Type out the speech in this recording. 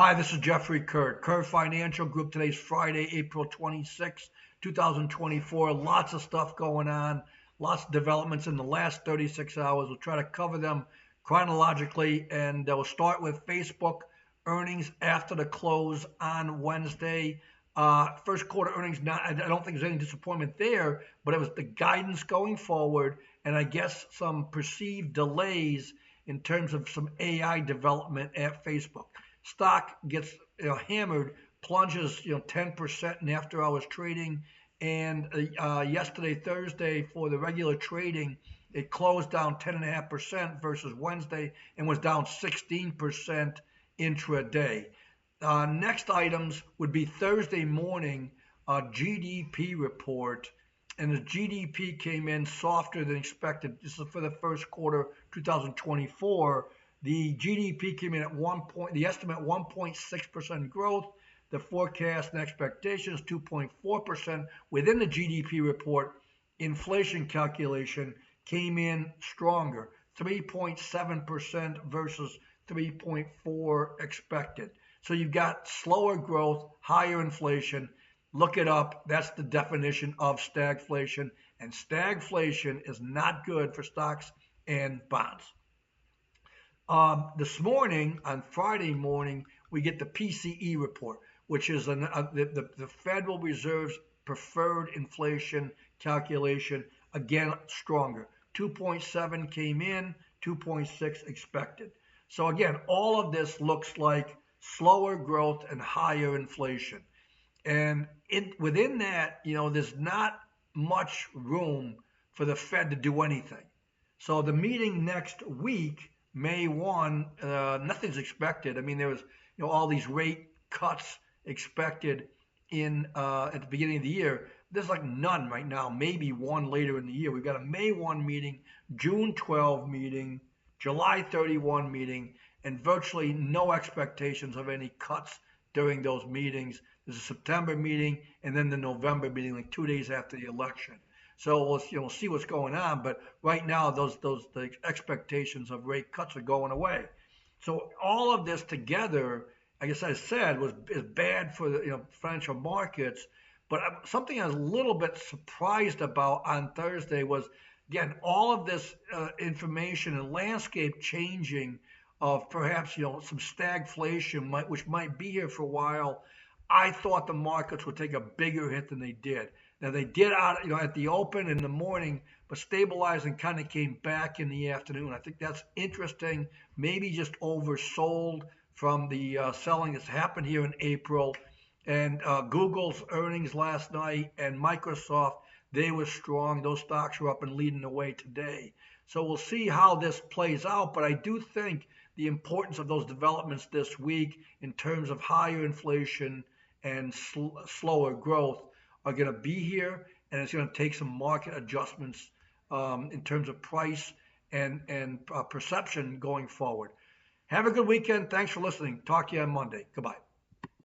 Hi, this is Jeffrey Kurt, Kurt Financial Group. Today's Friday, April 26, 2024. Lots of stuff going on, lots of developments in the last 36 hours. We'll try to cover them chronologically, and we'll start with Facebook earnings after the close on Wednesday. First quarter earnings, I don't think there's any disappointment there, but it was the guidance going forward, and I guess some perceived delays in terms of some AI development at Facebook. Stock gets hammered, plunges 10% in after hours trading, and yesterday Thursday for the regular trading, it closed down 10.5% versus Wednesday and was down 16% intraday. Next items would be Thursday morning GDP report, and the GDP came in softer than expected. This is for the first quarter 2024. The GDP came in at the estimate 1.6% growth. The forecast and expectations 2.4%. Within the GDP report, inflation calculation came in stronger, 3.7% versus 3.4 expected. So you've got slower growth, higher inflation. Look it up. That's the definition of stagflation. And stagflation is not good for stocks and bonds. This morning, on Friday morning, we get the PCE report, which is the Federal Reserve's preferred inflation calculation. Again, stronger. 2.7 came in, 2.6 expected. So again, all of this looks like slower growth and higher inflation. And within that, there's not much room for the Fed to do anything. So the meeting next week, May 1, nothing's expected. I mean, there was all these rate cuts expected at the beginning of the year. There's like none right now, maybe one later in the year. We've got a May 1 meeting, June 12 meeting, July 31 meeting, and virtually no expectations of any cuts during those meetings. There's a September meeting and then the November meeting, like 2 days after the election. So we'll see what's going on, but right now the expectations of rate cuts are going away. So all of this together, I guess I said, is bad for the financial markets. But something I was a little bit surprised about on Thursday was, again, all of this information and landscape changing of perhaps some stagflation, which might be here for a while. I thought the markets would take a bigger hit than they did. Now they did out, at the open in the morning, but stabilized and kind of came back in the afternoon. I think that's interesting. Maybe just oversold from the selling that's happened here in April. And Google's earnings last night and Microsoft, they were strong. Those stocks were up and leading the way today. So we'll see how this plays out. But I do think the importance of those developments this week in terms of higher inflation and slower growth are going to be here, and it's going to take some market adjustments in terms of price and perception going forward. Have a good weekend. Thanks for listening. Talk to you on Monday. Goodbye.